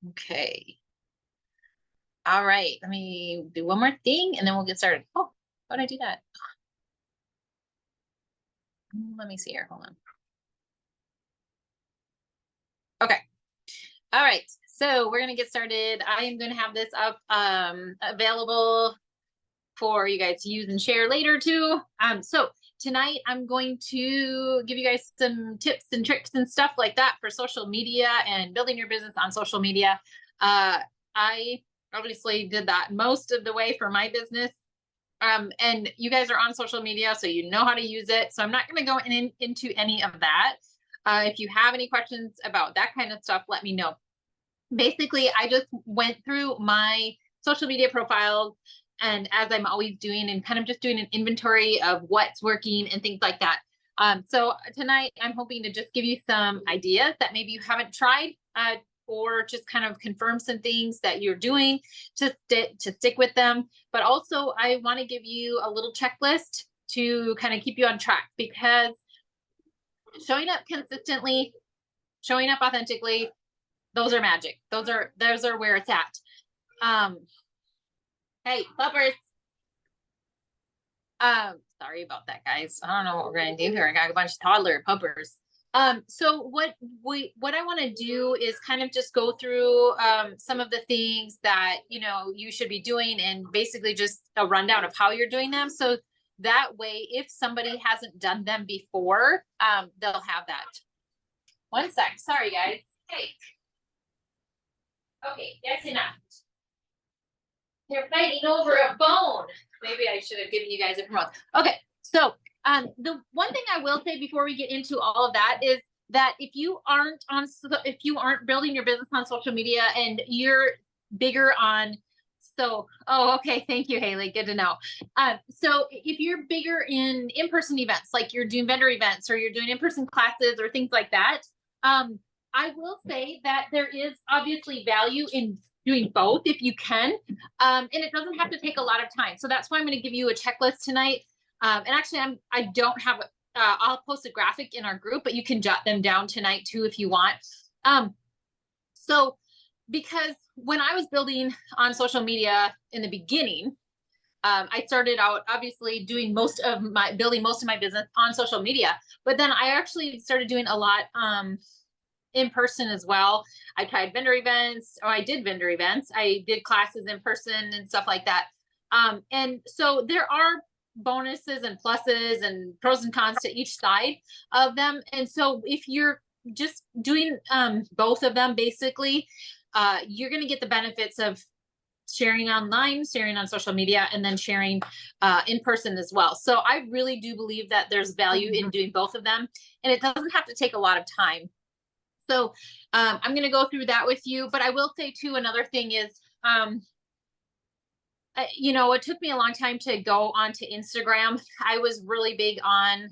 Okay. All right. Let me do one more thing and then we'll get started. Oh, how did I do that? Let me see here. Hold on. Okay. All right. So we're going to get started. I am going to have this up available for you guys to use and share later too. So tonight I'm going to give you guys some tips and tricks and stuff like that for social media and building your business on social media. I obviously did that most of the way for my business. And you guys are on social media, so you know how to use it. So I'm not going to go into any of that. If you have any questions about that kind of stuff, let me know. Basically, I just went through my social media profiles, and as I'm always doing, and kind of just doing an inventory of what's working and things like that. So tonight I'm hoping to just give you some ideas that maybe you haven't tried, or just kind of confirm some things that you're doing to stick with them. But also I want to give you a little checklist to kind of keep you on track, because showing up consistently, showing up authentically, those are magic. Those are where it's at. Hey, puppers. Sorry about that, guys. I don't know what we're gonna do here. I got a bunch of toddler puppers. So what I want to do is kind of just go through some of the things that you should be doing, and basically just a rundown of how you're doing them. So that way, if somebody hasn't done them before, they'll have that. One sec. Sorry, guys. Hey. Okay, that's enough. They're fighting over a bone. Maybe I should have given you guys a promote. Okay, so the one thing I will say before we get into all of that is that if you aren't building your business on social media and you're bigger on, okay, thank you, Haley. Good to know. So if you're bigger in in-person events, like you're doing vendor events or you're doing in-person classes or things like that, I will say that there is obviously value in doing both if you can. And it doesn't have to take a lot of time. So that's why I'm going to give you a checklist tonight. And actually, I don't have, I'll post a graphic in our group, but you can jot them down tonight too if you want. So because when I was building on social media in the beginning, I started out obviously building most of my business on social media, but then I actually started doing a lot in person as well. I tried vendor events, or I did vendor events. I did classes in person and stuff like that. And so there are bonuses and pluses and pros and cons to each side of them. And so if you're just doing both of them, basically, you're going to get the benefits of sharing online, sharing on social media, and then sharing in person as well. So I really do believe that there's value in doing both of them, and it doesn't have to take a lot of time. So I'm going to go through that with you, but I will say too, another thing is, it took me a long time to go onto Instagram. I was really big on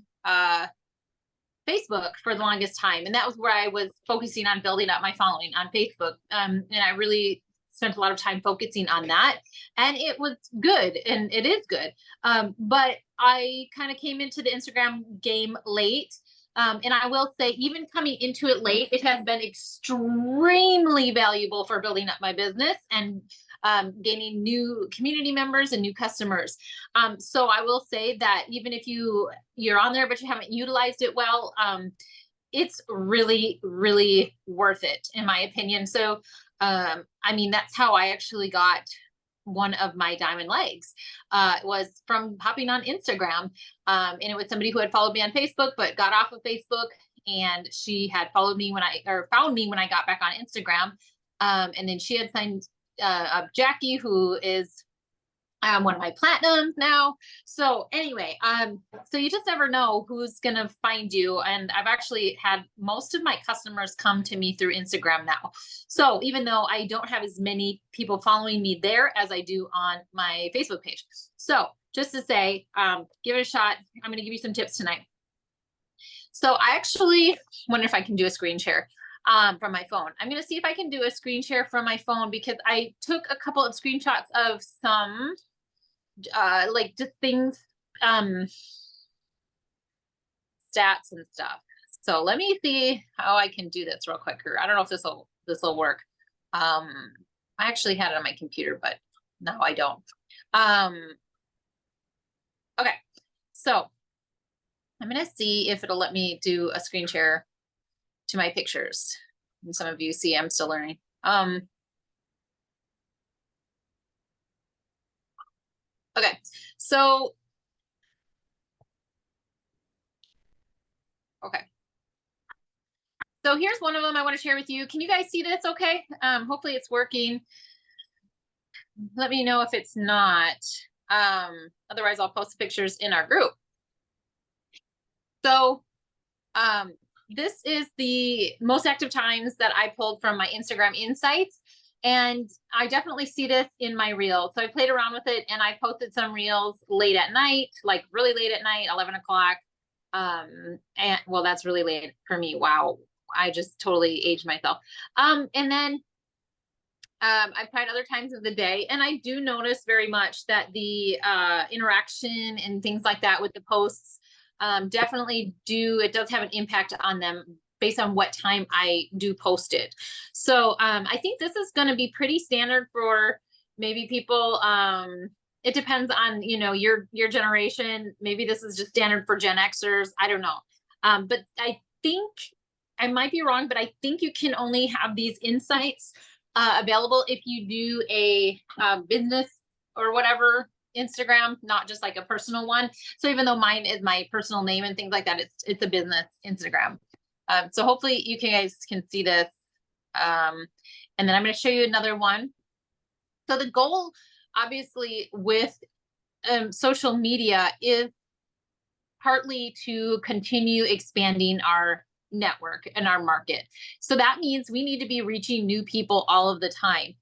Facebook for the longest time. And that was where I was focusing on building up my following on Facebook. And I really spent a lot of time focusing on that. And it was good, and it is good. But I kind of came into the Instagram game late. And I will say, even coming into it late, it has been extremely valuable for building up my business and gaining new community members and new customers. So I will say that even if you're on there, but you haven't utilized it well, it's really, really worth it, in my opinion. So, I mean, that's how I actually got one of my diamond legs, was from hopping on Instagram. And it was somebody who had followed me on Facebook, but got off of Facebook. And she had found me when I got back on Instagram. And then she had signed up Jackie, who is one of my platinums now. So anyway, so you just never know who's gonna find you. And I've actually had most of my customers come to me through Instagram now. So even though I don't have as many people following me there as I do on my Facebook page. So just to say, give it a shot. I'm gonna give you some tips tonight. So I actually wonder if I can do a screen share from my phone. I'm going to see if I can do a screen share from my phone, because I took a couple of screenshots of some like just things, stats and stuff. So let me see how I can do this real quick here. I don't know if this will work. I actually had it on my computer, but now I don't. Okay, so I'm gonna see if it'll let me do a screen share to my pictures. And some of you see I'm still learning. Okay, so okay. So here's one of them I want to share with you. Can you guys see this okay? Hopefully it's working. Let me know if it's not. Otherwise I'll post pictures in our group. So this is the most active times that I pulled from my Instagram insights. And I definitely see this in my reels. So I played around with it and I posted some reels late at night, like really late at night, 11 o'clock. And well, that's really late for me. Wow. I just totally aged myself. And then I've tried other times of the day, and I do notice very much that the interaction and things like that with the posts definitely it does have an impact on them based on what time I do post it. So I think this is going to be pretty standard for maybe people. It depends on, your generation. Maybe this is just standard for Gen Xers. I don't know. But I think I might be wrong, but I think you can only have these insights available if you do a business or whatever Instagram, not just like a personal one. So even though mine is my personal name and things like that, it's a business Instagram. So hopefully you guys can see this. And then I'm going to show you another one. So the goal, obviously, with social media is partly to continue expanding our network and our market. So that means we need to be reaching new people all of the time.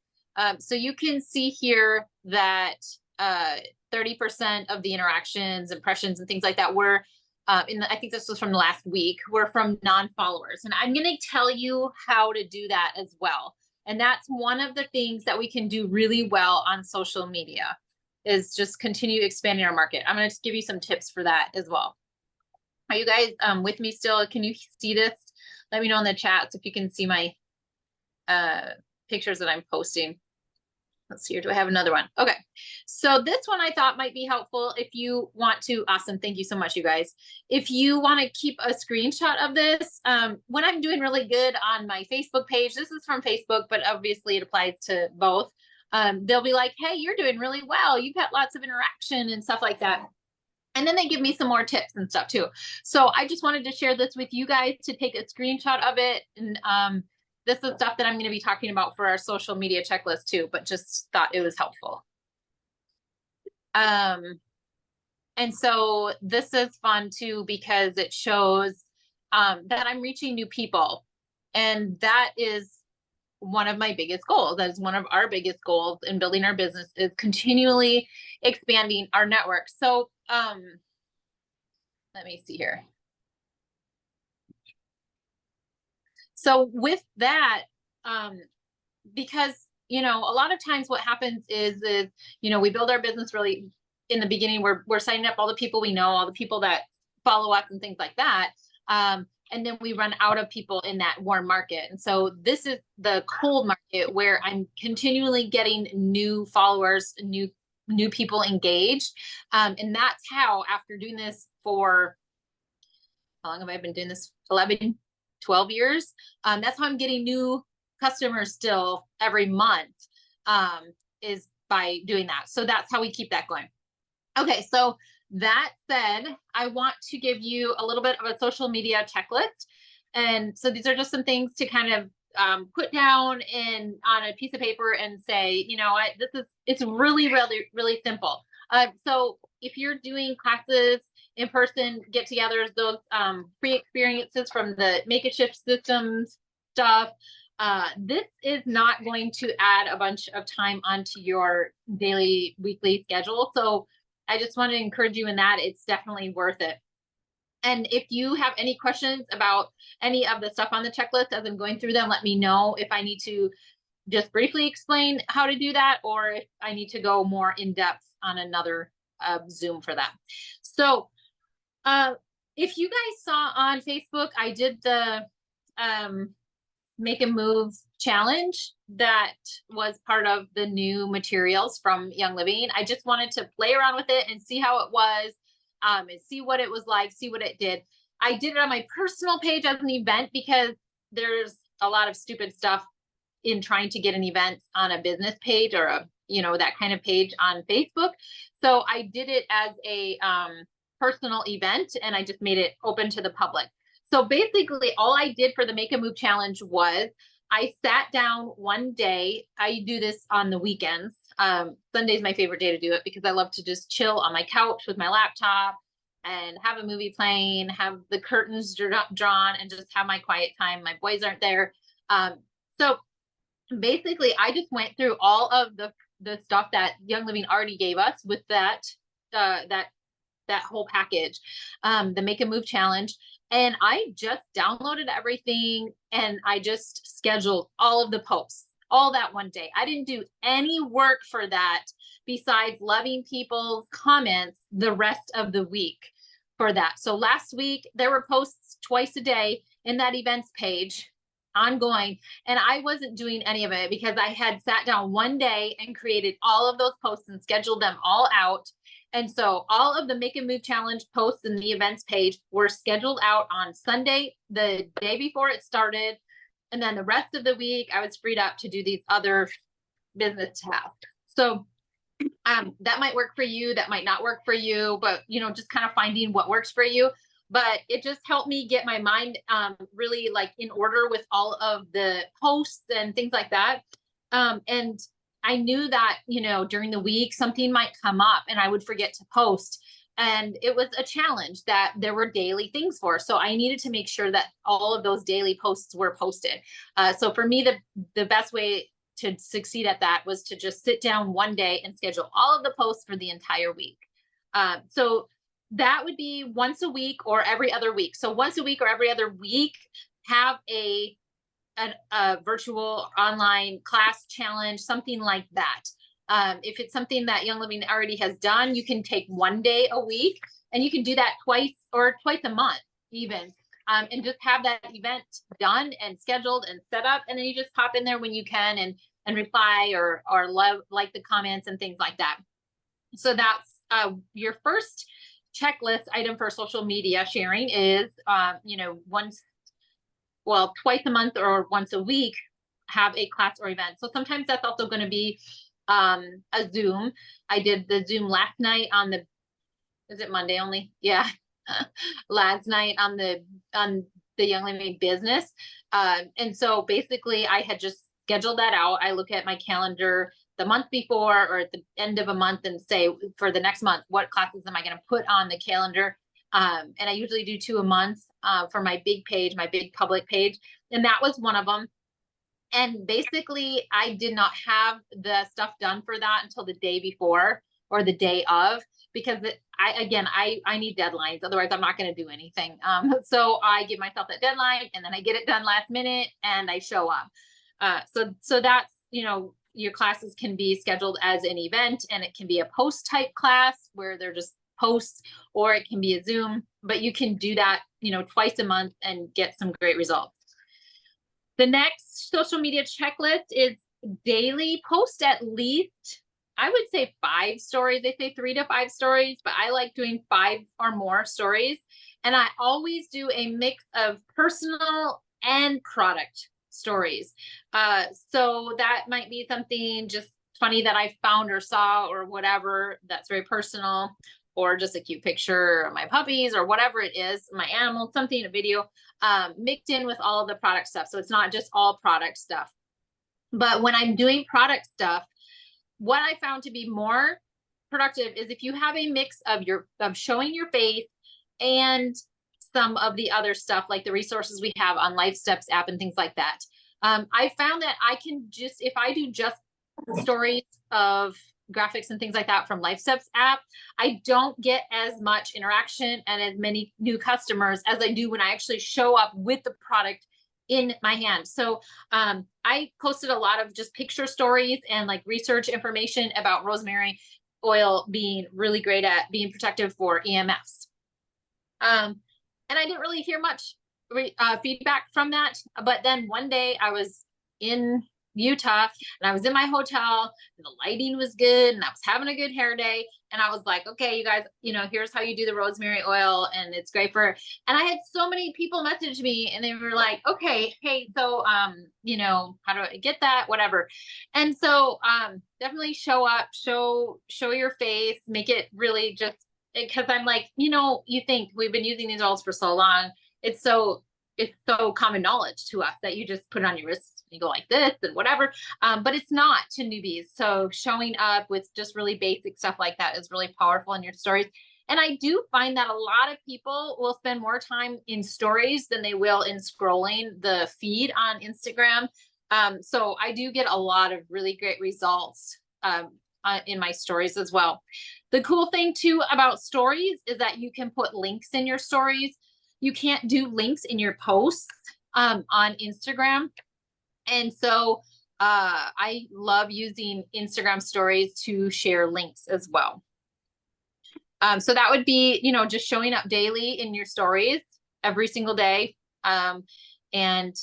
So you can see here that 30% of the interactions, impressions, and things like that were I think this was from last week, were from non-followers. And I'm going to tell you how to do that as well. And that's one of the things that we can do really well on social media, is just continue expanding our market. I'm going to give you some tips for that as well. Are you guys with me still? Can you see this? Let me know in the chats if you can see my pictures that I'm posting. Let's see here. Do I have another one? Okay. So this one I thought might be helpful if you want to. Awesome. Thank you so much, you guys. If you want to keep a screenshot of this, when I'm doing really good on my Facebook page, this is from Facebook, but obviously it applies to both. They'll be like, hey, you're doing really well. You've had lots of interaction and stuff like that. And then they give me some more tips and stuff too. So I just wanted to share this with you guys to take a screenshot of it. And this is stuff that I'm going to be talking about for our social media checklist too, but just thought it was helpful. And so this is fun too, because it shows that I'm reaching new people. And that is one of my biggest goals. That is one of our biggest goals in building our business, is continually expanding our network. So let me see here. So with that, because, a lot of times what happens is, we build our business really in the beginning, we're signing up all the people we know, all the people that follow us and things like that. And then we run out of people in that warm market. And so this is the cold market, where I'm continually getting new followers, new people engaged. And that's how, after doing this for, how long have I been doing this? 11, 12 years. That's how I'm getting new customers still every month, is by doing that. So that's how we keep that going. Okay, so that said, I want to give you a little bit of a social media checklist. And so these are just some things to kind of put down on a piece of paper and say, it's really, really, really simple. So if you're doing classes, in-person get-togethers, those free experiences from the Make a Shift Systems stuff, this is not going to add a bunch of time onto your daily, weekly schedule. So I just want to encourage you in that. It's definitely worth it. And if you have any questions about any of the stuff on the checklist as I'm going through them, let me know if I need to just briefly explain how to do that, or if I need to go more in depth on another Zoom for that. So if you guys saw on Facebook, I did the Make a Move challenge that was part of the new materials from Young Living. I just wanted to play around with it and see how it was, and see what it was like, see what it did. I did it on my personal page as an event because there's a lot of stupid stuff in trying to get an event on a business page or a, that kind of page on Facebook. So I did it as a personal event, and I just made it open to the public. So basically all I did for the Make a Move challenge was I sat down one day. I do this on the weekends. Sunday's my favorite day to do it because I love to just chill on my couch with my laptop and have a movie playing, have the curtains drawn, and just have my quiet time. My boys aren't there. So basically I just went through all of the stuff that Young Living already gave us with that whole package, the Make a Move challenge. And I just downloaded everything and I just scheduled all of the posts, all that one day. I didn't do any work for that besides loving people's comments the rest of the week for that. So last week there were posts twice a day in that events page ongoing, and I wasn't doing any of it because I had sat down one day and created all of those posts and scheduled them all out. And so all of the Make a Move challenge posts in the events page were scheduled out on Sunday, the day before it started. And then the rest of the week, I was freed up to do these other business tasks. So that might work for you. That might not work for you, but, just kind of finding what works for you. But it just helped me get my mind really like in order with all of the posts and things like that. And I knew that, during the week, something might come up and I would forget to post. And it was a challenge that there were daily things for. So I needed to make sure that all of those daily posts were posted. So for me, the best way to succeed at that was to just sit down one day and schedule all of the posts for the entire week. So that would be once a week or every other week. So once a week or every other week, have a virtual online class challenge, something like that. If it's something that Young Living already has done, you can take one day a week and you can do that twice a month even, and just have that event done and scheduled and set up. And then you just pop in there when you can and reply or like the comments and things like that. So that's your first checklist item for social media sharing is, twice a month or once a week, have a class or event. So sometimes that's also going to be a Zoom. I did the Zoom last night is it Monday only? Yeah. Last night on the Young Living business. And so basically I had just scheduled that out. I look at my calendar the month before or at the end of a month and say, for the next month, what classes am I going to put on the calendar? And I usually do 2 a month for my big page, my big public page. And that was one of them. And basically I did not have the stuff done for that until the day before or the day of, because I need deadlines. Otherwise I'm not going to do anything. So I give myself that deadline and then I get it done last minute and I show up. So that's, your classes can be scheduled as an event, and it can be a post type class where they're just posts, or it can be a Zoom, but you can do that, twice a month and get some great results. The next social media checklist is daily post at least, I would say 5 stories. They say 3 to 5 stories, but I like doing 5 or more stories. And I always do a mix of personal and product stories. So that might be something just funny that I found or saw or whatever that's very personal, or just a cute picture of my puppies or whatever it is, my animals, something, a video, mixed in with all of the product stuff. So it's not just all product stuff. But when I'm doing product stuff, what I found to be more productive is if you have a mix of showing your face and some of the other stuff, like the resources we have on Life Steps app and things like that. I found that I can if I do just stories of graphics and things like that from Life Steps app, I don't get as much interaction and as many new customers as I do when I actually show up with the product in my hand. So I posted a lot of just picture stories and like research information about rosemary oil being really great at being protective for EMFs. And I didn't really hear much feedback from that. But then one day I was in Utah and I was in my hotel and the lighting was good and I was having a good hair day. And I was like, okay, you guys, here's how you do the rosemary oil and it's great for, and I had so many people message me and they were like, okay, hey, so, how do I get that? Whatever. And so, definitely show up, show your face, make it really just, because I'm like, you think we've been using these oils for so long. It's so common knowledge to us that you just put it on your wrist, you go like this and whatever. But it's not to newbies. So showing up with just really basic stuff like that is really powerful in your stories. And I do find that a lot of people will spend more time in stories than they will in scrolling the feed on Instagram. So I do get a lot of really great results in my stories as well. The cool thing too about stories is that you can put links in your stories. You can't do links in your posts on Instagram. And so I love using Instagram stories to share links as well. So that would be, just showing up daily in your stories every single day. And,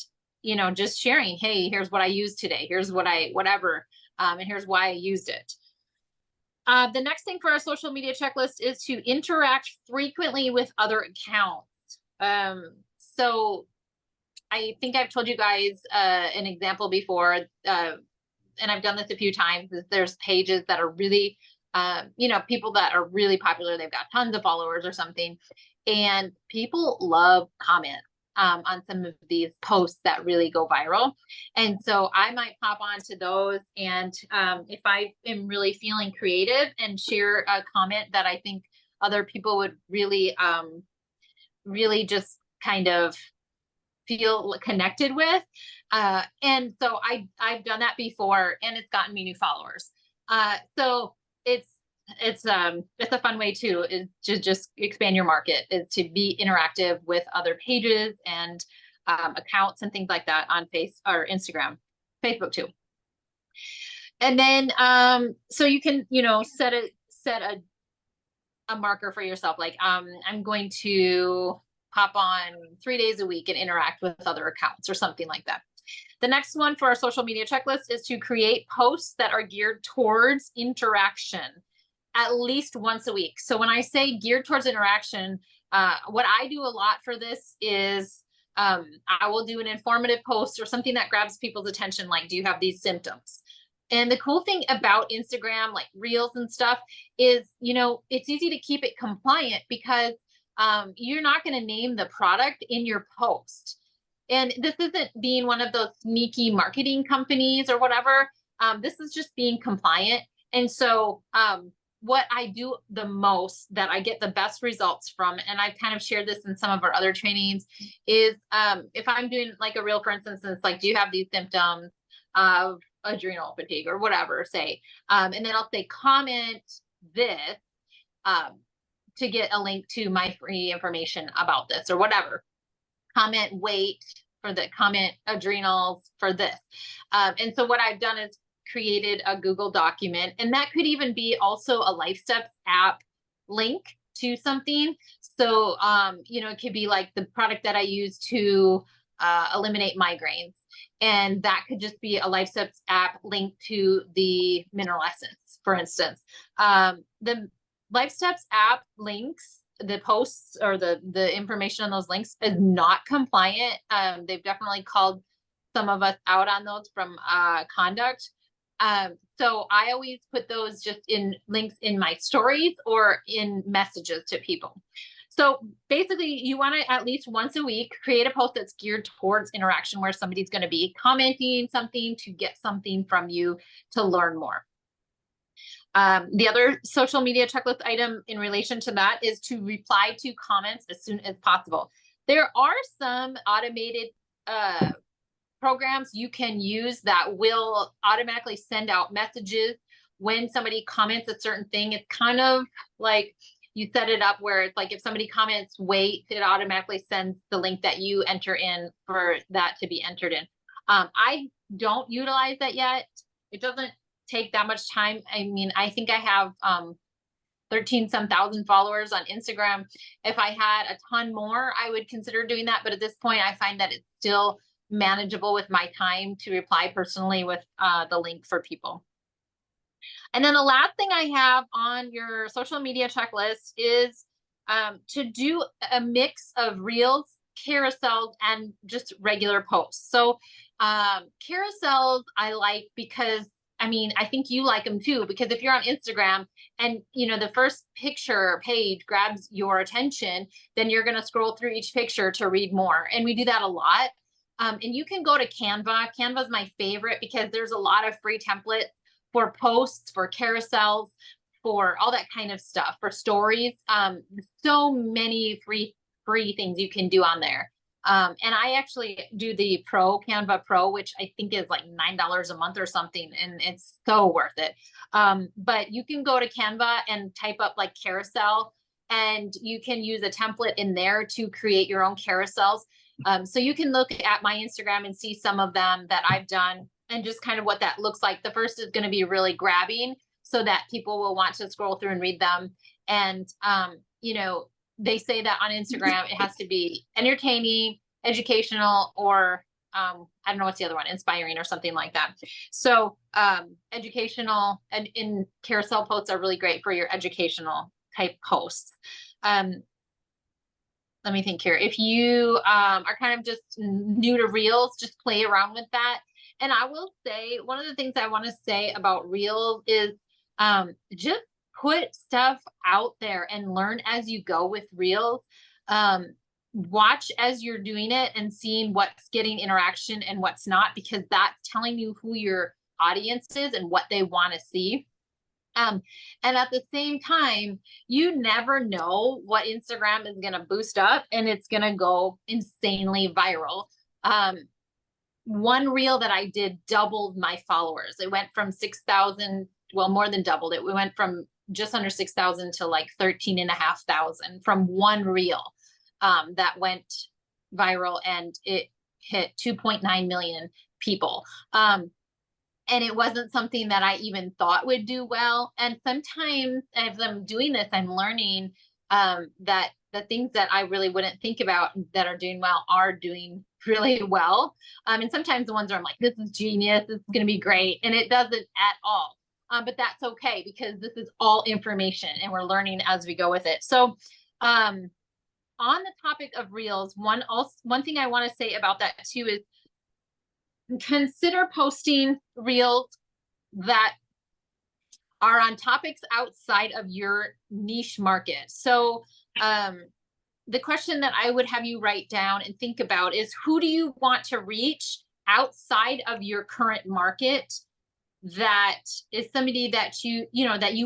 just sharing, hey, here's what I used today. Here's what whatever. And here's why I used it. The next thing for our social media checklist is to interact frequently with other accounts. So I think I've told you guys an example before, and I've done this a few times. There's pages that are really, people that are really popular. They've got tons of followers or something, and people love comments on some of these posts that really go viral. And so I might pop onto those, and if I am really feeling creative and share a comment that I think other people would really, really just kind of feel connected with. And so I've done that before and it's gotten me new followers. So it's a fun way too, is to just expand your market, is to be interactive with other pages and accounts and things like that on Instagram, Facebook too. And then, so you can, set a marker for yourself. Like, I'm going to pop on 3 days a week and interact with other accounts or something like that. The next one for our social media checklist is to create posts that are geared towards interaction at least once a week. So when I say geared towards interaction, what I do a lot for this is I will do an informative post or something that grabs people's attention, like, do you have these symptoms? And the cool thing about Instagram, like Reels and stuff, is, it's easy to keep it compliant because you're not going to name the product in your post. And this isn't being one of those sneaky marketing companies or whatever. This is just being compliant. And so what I do the most, that I get the best results from, and I've kind of shared this in some of our other trainings, is if I'm doing like a reel, for instance, it's like, do you have these symptoms of adrenal fatigue or whatever, say, and then I'll say, comment this to get a link to my free information about this or whatever. Comment weight for the comment adrenals for this. And so what I've done is created a Google document, and that could even be also a LifeSteps app link to something. So, it could be like the product that I use to eliminate migraines. And that could just be a LifeSteps app link to the Mineral Essence, for instance. The LifeSteps app links, the posts or the information on those links is not compliant. They've definitely called some of us out on those from conduct. So I always put those just in links in my stories or in messages to people. So basically, you want to at least once a week create a post that's geared towards interaction, where somebody's going to be commenting something to get something from you to learn more. The other social media checklist item in relation to that is to reply to comments as soon as possible. There are some automated programs you can use that will automatically send out messages when somebody comments a certain thing. It's kind of like you set it up where it's like, if somebody comments weight, it automatically sends the link that you enter in for that to be entered in. I don't utilize that yet. It doesn't take that much time. I mean, I think I have 13 some thousand followers on Instagram. If I had a ton more, I would consider doing that. But at this point, I find that it's still manageable with my time to reply personally with the link for people. And then the last thing I have on your social media checklist is to do a mix of reels, carousels, and just regular posts. So carousels I like because, I mean, I think you like them too, because if you're on Instagram and, you know, the first picture page grabs your attention, then you're going to scroll through each picture to read more. And we do that a lot. And you can go to Canva. Canva is my favorite because there's a lot of free templates for posts, for carousels, for all that kind of stuff, for stories. So many free things you can do on there. And I actually do the Canva Pro, which I think is like $9 a month or something, and it's so worth it. But you can go to Canva and type up like carousel, and you can use a template in there to create your own carousels. So you can look at my Instagram and see some of them that I've done and just kind of what that looks like. The first is going to be really grabbing so that people will want to scroll through and read them. And, you know, they say that on Instagram, it has to be entertaining, educational, or I don't know what's the other one, inspiring or something like that. So educational and in carousel posts are really great for your educational type posts. Let me think here. If you are kind of just new to Reels, just play around with that. And I will say, one of the things I want to say about Reels is just put stuff out there and learn as you go with Reels. Watch as you're doing it and seeing what's getting interaction and what's not, because that's telling you who your audience is and what they want to see. And at the same time, you never know what Instagram is going to boost up, and it's going to go insanely viral. One reel that I did doubled my followers. It went from 6,000, well, more than doubled it. We went from just under 6,000 to like 13,500 from one reel that went viral, and it hit 2.9 million people. And it wasn't something that I even thought would do well. And sometimes as I'm doing this, I'm learning that the things that I really wouldn't think about that are doing well are doing really well. And sometimes the ones where I'm like, this is genius, this is going to be great. And it doesn't at all. But that's okay, because this is all information and we're learning as we go with it. So on the topic of Reels, one thing I want to say about that too is, consider posting reels that are on topics outside of your niche market. So the question that I would have you write down and think about is, who do you want to reach outside of your current market that is somebody that you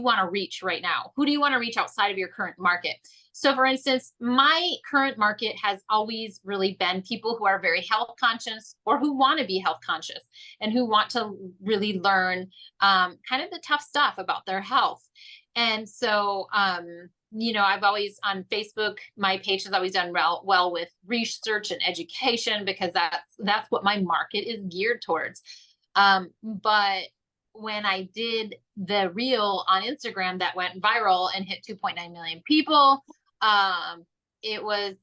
want to reach right now? Who do you want to reach outside of your current market? So for instance, my current market has always really been people who are very health conscious, or who want to be health conscious, and who want to really learn kind of the tough stuff about their health. And so, I've always, on Facebook, my page has always done well with research and education, because that's what my market is geared towards. But when I did the reel on Instagram that went viral and hit 2.9 million people, it was,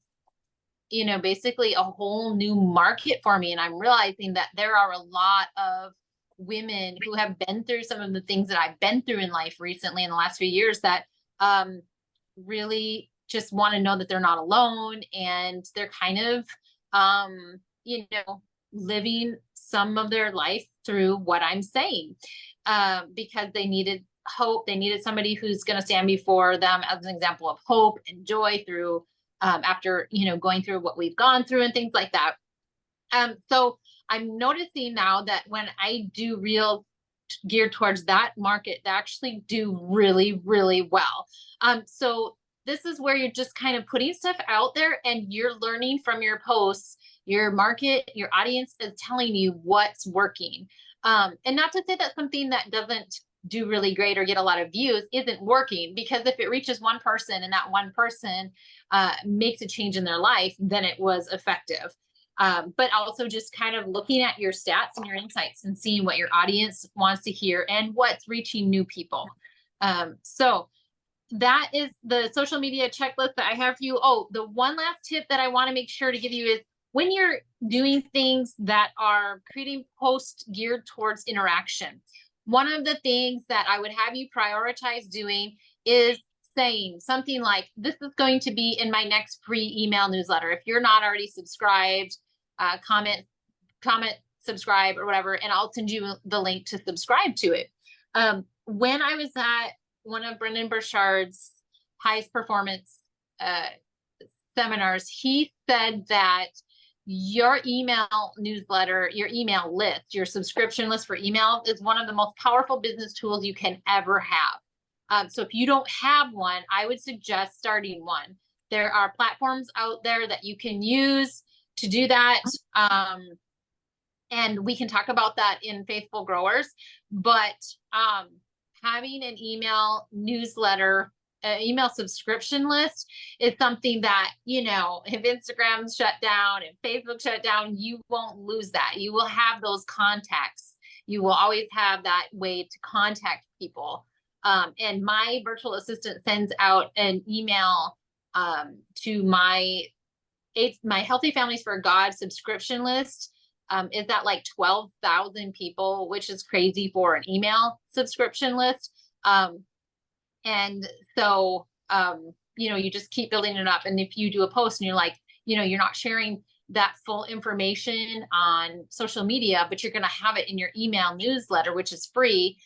basically a whole new market for me. And I'm realizing that there are a lot of women who have been through some of the things that I've been through in life recently in the last few years that really just want to know that they're not alone, and they're kind of, living some of their life through what I'm saying, because they needed hope. They needed somebody who's going to stand before them as an example of hope and joy through, after, going through what we've gone through and things like that. So I'm noticing now that when I do reels geared towards that market, they actually do really, really well. So this is where you're just kind of putting stuff out there, and you're learning from your posts. Your market, your audience is telling you what's working. And not to say that something that doesn't do really great or get a lot of views isn't working, because if it reaches one person and that one person makes a change in their life, then it was effective. But also just kind of looking at your stats and your insights and seeing what your audience wants to hear and what's reaching new people. So that is the social media checklist that I have for you. Oh, the one last tip that I want to make sure to give you is when you're doing things that are creating posts geared towards interaction, one of the things that I would have you prioritize doing is saying something like, this is going to be in my next free email newsletter. If you're not already subscribed, comment, subscribe or whatever, and I'll send you the link to subscribe to it. When I was at one of Brendon Burchard's highest performance seminars, he said that your email newsletter, your email list, your subscription list for email is one of the most powerful business tools you can ever have. So if you don't have one, I would suggest starting one. There are platforms out there that you can use to do that. And we can talk about that in Faithful Growers, but having an email newsletter, email subscription list is something that, you know, if Instagram's shut down, if Facebook shut down, you won't lose that. You will have those contacts. You will always have that way to contact people. And my virtual assistant sends out an email to my Healthy Families for God subscription list. Is that like 12,000 people, which is crazy for an email subscription list. And so, you know, you just keep building it up. And if you do a post and you're like, you know, you're not sharing that full information on social media, but you're going to have it in your email newsletter, which is free,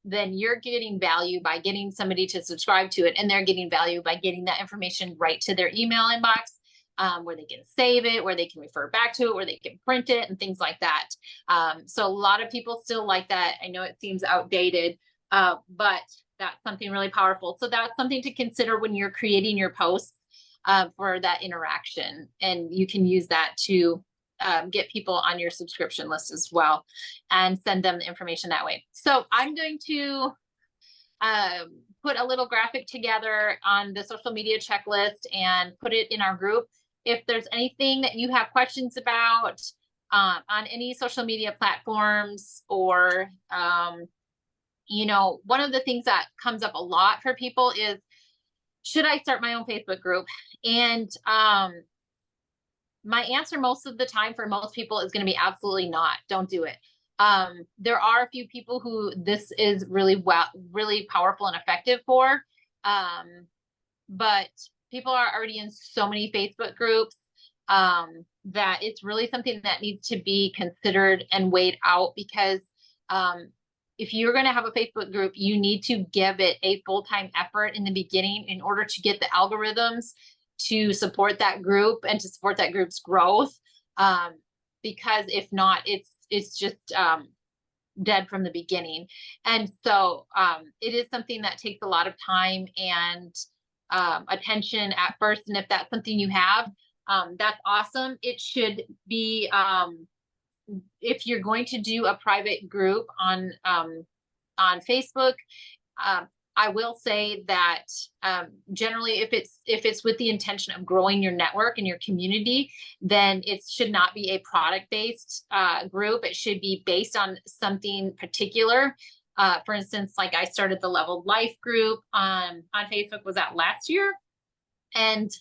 then you're getting value by getting somebody to subscribe to it. And they're getting value by getting that information right to their email inbox. Where they can save it, where they can refer back to it, where they can print it and things like that. So a lot of people still like that. I know it seems outdated, but that's something really powerful. So that's something to consider when you're creating your posts for that interaction. And you can use that to get people on your subscription list as well and send them the information that way. So I'm going to put a little graphic together on the social media checklist and put it in our group. If there's anything that you have questions about on any social media platforms or, you know, one of the things that comes up a lot for people is, should I start my own Facebook group? And my answer most of the time for most people is going to be absolutely not. Don't do it. There are a few people who this is really powerful and effective for, but people are already in so many Facebook groups that it's really something that needs to be considered and weighed out, because if you're going to have a Facebook group, you need to give it a full-time effort in the beginning in order to get the algorithms to support that group and to support that group's growth. Because if not, it's just dead from the beginning. And so it is something that takes a lot of time and attention at first. And if that's something you have, that's awesome. It should be, if you're going to do a private group on Facebook, I will say that generally, if it's with the intention of growing your network and your community, then it should not be a product-based group. It should be based on something particular. For instance, like I started the Leveled Life group on Facebook, was that last year? And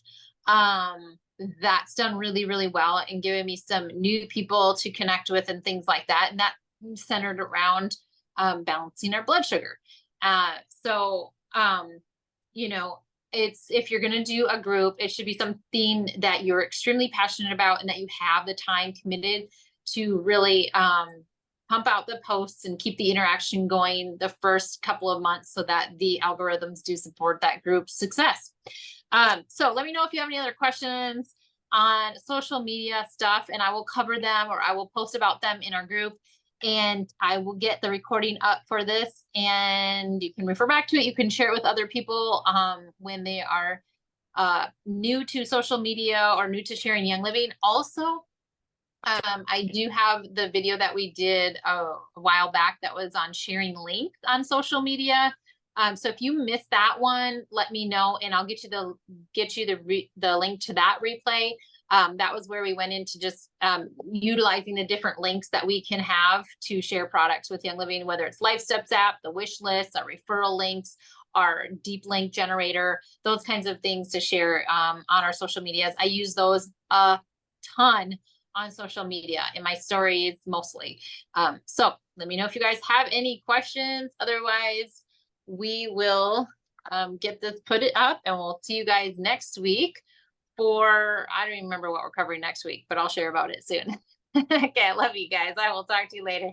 that's done really, really well and given me some new people to connect with and things like that. And that centered around balancing our blood sugar. So, you know, if you're going to do a group, it should be something that you're extremely passionate about and that you have the time committed to really, pump out the posts and keep the interaction going the first couple of months so that the algorithms do support that group's success. So let me know if you have any other questions on social media stuff, and I will cover them, or I will post about them in our group. And I will get the recording up for this, and you can refer back to it. You can share it with other people when they are new to social media or new to sharing Young Living. Also, I do have the video that we did a while back that was on sharing links on social media. So if you missed that one, let me know, and I'll get you the link to that replay. That was where we went into just utilizing the different links that we can have to share products with Young Living, whether it's Life Steps app, the wish list, our referral links, our deep link generator, those kinds of things to share on our social medias. I use those a ton on social media in my stories mostly. So let me know if you guys have any questions. Otherwise, we will get this put it up, and we'll see you guys next week for, I don't even remember what we're covering next week, but I'll share about it soon. Okay, I love you guys. I will talk to you later.